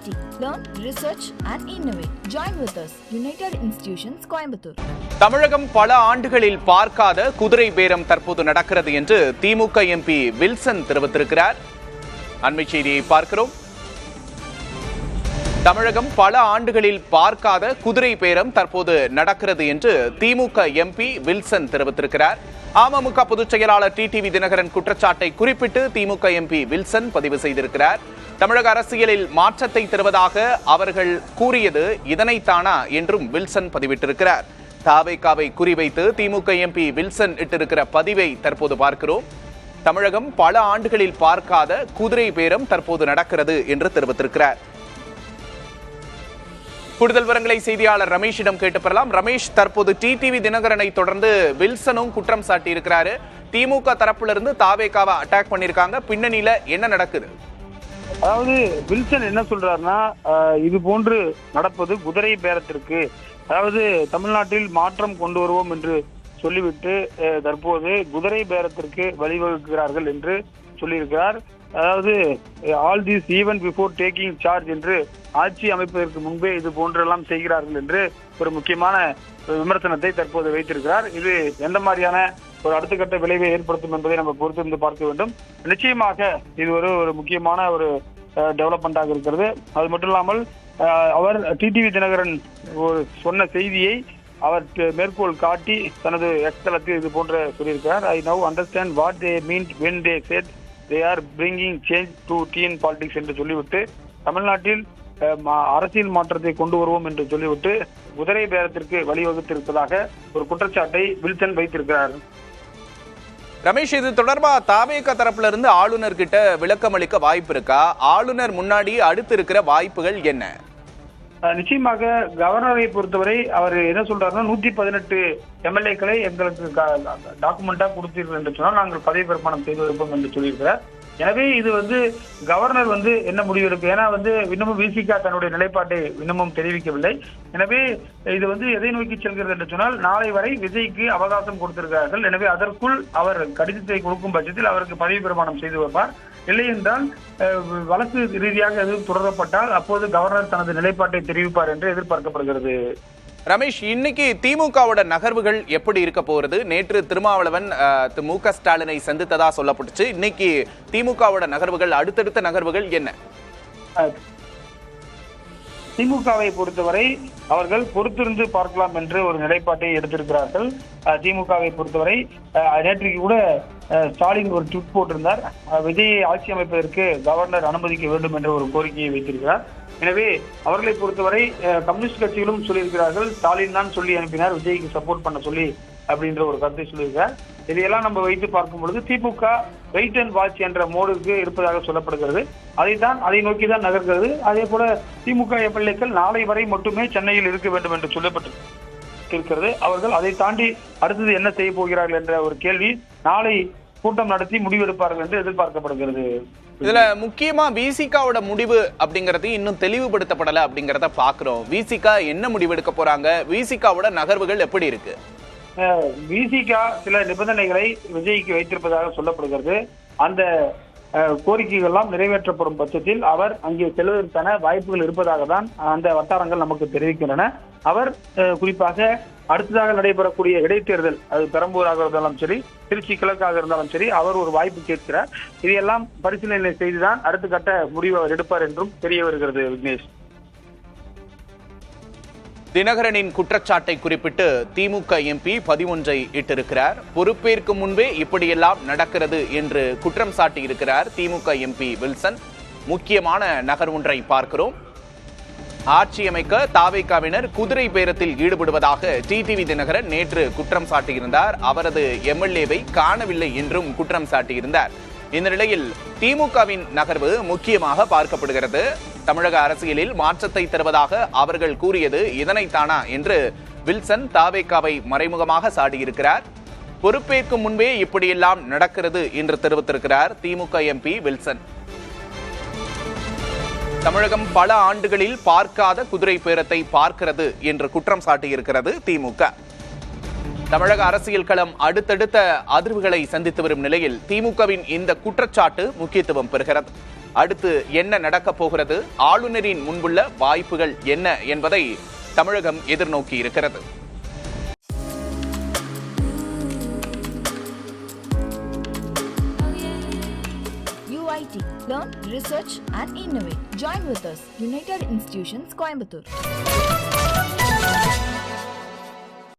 IIT. Learn, research and innovate. Join with us. United Institutions, Coimbatore. தமிழகம் பல ஆண்டுகளில் பார்க்காத குதிரை பேரம் தற்போது நடக்கிறது என்று திமுக எம்பி வில்சன் தெரிவித்திருக்கிறார். அண்மை செய்தியை பார்க்கிறோம். தமிழகம் பல ஆண்டுகளில் பார்க்காத குதிரை பேரம் தற்போது நடக்கிறது என்று திமுக எம்பி வில்சன் தெரிவித்திருக்கிறார். அமமுக பொதுச் செயலாளர் டிடிவி தினகரன் குற்றச்சாட்டை குறிப்பிட்டு திமுக எம்பி வில்சன் பதிவு செய்திருக்கிறார். தமிழக அரசியலில் மாற்றத்தை தருவதாக அவர்கள் கூறியது இதனைத்தானா என்றும் வில்சன் பதிவிட்டிருக்கிறார். தாவேகாவை குறிவைத்து திமுக எம்பி வில்சன் இட்டிருக்கிற பதிவை தற்போது பார்க்கிறோம். தமிழகம் பல ஆண்டுகளில் பார்க்காத குதிரை பேரம் தற்போது நடக்கிறது என்று தெரிவித்திருக்கிறார். கூடுதல் விவரங்களை செய்தியாளர் ரமேஷிடம் கேட்டு பெறலாம். ரமேஷ், தற்போது டிடிவி தினகரனை தொடர்ந்து வில்சனும் குற்றம் சாட்டி இருக்கிறாரு. திமுக தரப்பிலிருந்து தாவேகாவை அட்டாக் பண்ணிருக்காங்க. பின்னணியில என்ன நடக்குது? அதாவது வில்சன் என்ன சொல்றாருன்னா, இது போன்று நடப்பது குதிரை பேரத்திற்கு, அதாவது தமிழ்நாட்டில் மாற்றம் கொண்டு வருவோம் என்று சொல்லிவிட்டு தற்போது குதிரை பேரத்திற்கு வழிவகுக்கிறார்கள் என்று சொல்லியிருக்கிறார். அதாவது all this even before taking charge என்று ஆட்சி அமைப்பதற்கு முன்பே இது போன்றெல்லாம் செய்கிறார்கள் என்று ஒரு முக்கியமான விமர்சனத்தை தற்போது வைத்திருக்கிறார். இது எந்த மாதிரியான ஒரு அடுத்த கட்ட விளைவை ஏற்படுத்தும் என்பதை நம்ம பொறுத்திருந்து பார்க்க வேண்டும். நிச்சயமாக இது ஒரு முக்கியமான ஒரு டெவலப்மெண்டாக இருக்கிறது. அது மட்டும் இல்லாமல் அவர் டிடிவி தினகரன் சொன்ன செய்தியை அவர் மேற்கோள் காட்டி தனது எக்ஸ்தலத்தில் இது போன்ற சொல்லியிருக்கிறார். ஐ now understand what they mean when they said they are bringing change to TN politics என்று சொல்லிவிட்டு தமிழ்நாட்டில் அரசியல் மாற்றத்தை கொண்டு வருவோம் என்று சொல்லிவிட்டு குதிரை பேரத்திற்கு வழிவகுத்திருப்பதாக ஒரு குற்றச்சாட்டை வில்சன் வைத்திருக்கிறார். ரமேஷ், இது தொடர்பா தாவேக தரப்புல இருந்து ஆளுநர் கிட்ட விளக்கம் அளிக்க வாய்ப்பு இருக்கா? ஆளுநர் முன்னாடி அடுத்து இருக்கிற வாய்ப்புகள் என்ன? நிச்சயமாக கவர்னரை பொறுத்தவரை அவர் என்ன சொல்றாருன்னா, 118 எம்எல்ஏக்களை எங்களுக்கு டாக்குமெண்டா கொடுத்தீர்கள் என்று சொன்னால் நாங்கள் பதவி பிரமாணம் செய்து வைப்போம் என்று சொல்லியிருக்கிறார். எனவே இது கவர்னர் என்ன முடிவு எடுக்கும்? ஏன்னா இன்னமும் விசிகா தன்னுடைய நிலைப்பாட்டை இன்னமும் தெரிவிக்கவில்லை. எனவே இது எதை நோக்கி செல்கிறது என்று சொன்னால், நாளை வரை விஜய்க்கு அவகாசம் கொடுத்திருக்கிறார்கள். எனவே அதற்குள் அவர் கடிதத்தை கொடுக்கும் பட்சத்தில் அவருக்கு பதவி பிரமாணம் செய்து வைப்பார். இல்லை என்றால் வழக்கு ரீதியாக எதுவும் தொடரப்பட்டால் அப்போது கவர்னர் தனது நிலைப்பாட்டை தெரிவிப்பார் என்று எதிர்பார்க்கப்படுகிறது. ரமேஷ், இன்னைக்கு திமுகவோட நகர்வுகள் எப்படி இருக்க போறது? நேற்று திருமாவளவன் மு.க. ஸ்டாலினை சந்தித்ததா சொல்லப்பட்டுச்சு. இன்னைக்கு திமுகவோட நகர்வுகள், அடுத்தடுத்த நகர்வுகள் என்ன? திமுகவை பொறுத்தவரை அவர்கள் பொறுத்திருந்து பார்க்கலாம் என்று ஒரு நிலைப்பாட்டை எடுத்திருக்கிறார்கள். திமுகவை பொறுத்தவரை நேற்றைக்கு கூட ஸ்டாலின் ஒரு ட்வீட் போட்டிருந்தார். விஜயை ஆட்சி அமைப்பதற்கு கவர்னர் அனுமதிக்க வேண்டும் என்ற ஒரு கோரிக்கையை வைத்திருக்கிறார். எனவே அவர்களை பொறுத்தவரை கம்யூனிஸ்ட் கட்சிகளும் சொல்லியிருக்கிறார்கள், ஸ்டாலின் தான் சொல்லி அனுப்பினார் விஜய்க்கு சப்போர்ட் பண்ண சொல்லி அப்படின்ற ஒரு கருத்தை சொல்லியிருக்கிறார். இதையெல்லாம் நம்ம வைத்து பார்க்கும் பொழுது திமுக வெயிட் அண்ட் வாட்ச் என்ற மோடுக்கு இருப்பதாக சொல்லப்படுகிறது. அதை நோக்கி தான் நகர்கிறது. அதே போல திமுக எம்எல்ஏக்கள் நாளை வரை மட்டுமே சென்னையில் இருக்க வேண்டும் என்று சொல்லப்பட்டிருக்கிறது. அவர்கள் அதை தாண்டி அடுத்தது என்ன செய்ய போகிறார்கள் என்ற ஒரு கேள்வி நாளை கூட்டம் நடத்தி முடிவெடுப்பார்கள் என்று எதிர்பார்க்கப்படுகிறது. இதுல முக்கியமா விசிகாவோட முடிவு அப்படிங்கறது இன்னும் தெளிவுபடுத்தப்படல அப்படிங்கறத பாக்குறோம். விசிகா என்ன முடிவெடுக்க போறாங்க? விசிகாவோட நகர்வுகள் எப்படி இருக்கு? விசிகா சில நிபந்தனைகளை விஜய்க்கு வைத்திருப்பதாக சொல்லப்படுகிறது. அந்த கோரிக்கைகள் எல்லாம் நிறைவேற்றப்படும் பட்சத்தில் அவர் அங்கே செல்வதற்கான வாய்ப்புகள் இருப்பதாக தான் அந்த வட்டாரங்கள் நமக்கு தெரிவிக்கின்றன. அவர் குறிப்பாக அடுத்ததாக நடைபெறக்கூடிய இடைத்தேர்தல், அது பெரம்பூராக இருந்தாலும் சரி, திருச்சி கிழக்காக இருந்தாலும் சரி, அவர் ஒரு வாய்ப்பு கேட்கிறார். இதையெல்லாம் பரிசீலனை செய்துதான் அடுத்த கட்ட முடிவு அவர் எடுப்பார் என்றும் தெரிய வருகிறது. விக்னேஷ், தினகரனின் குற்றச்சாட்டை குறிப்பிட்டு திமுக எம்பி 11 இட்டிருக்கிறார். பொறுப்பேற்கும் முன்பே இப்படியெல்லாம் நடக்கிறது என்று குற்றம் சாட்டி இருக்கிறார் திமுக எம்பி வில்சன். முக்கியமான நகர் ஒன்றை பார்க்கிறோம். ஆட்சி அமைக்க தாவேகாவினர் குதிரை பேரத்தில் ஈடுபடுவதாக டிடிவி தினகரன் நேற்று குற்றம் சாட்டியிருந்தார். அவரது எம்எல்ஏவை காணவில்லை என்றும் குற்றம் சாட்டியிருந்தார். இந்த நிலையில் திமுகவின் நகர்வு முக்கியமாக பார்க்கப்படுகிறது. தமிழக அரசியலில் மாற்றத்தை தருவதாக அவர்கள் கூறியது இதனைத்தானா என்று வில்சன் தாவேகாவை மறைமுகமாக சாடியிருக்கிறார். பொறுப்பேற்கும் முன்பே இப்படியெல்லாம் நடக்கிறது என்று தெரிவித்திருக்கிறார் திமுக எம்பி வில்சன். தமிழகம் பல ஆண்டுகளில் பார்க்காத குதிரை பேரத்தை பார்க்கிறது என்று குற்றம் சாட்டியிருக்கிறது திமுக. தமிழக அரசியல் களம் அடுத்தடுத்த அதிர்வுகளை சந்தித்து வரும் நிலையில் திமுகவின் இந்த குற்றச்சாட்டு முக்கியத்துவம் பெறுகிறது. அடுத்து என்ன நடக்கப் போகிறது, ஆளுநரின் முன்புள்ள வாய்ப்புகள் என்ன என்பதை தமிழகம் எதிர்நோக்கி இருக்கிறது. UIT. Learn, research and innovate. Join with us. United Institutions, Coimbatore.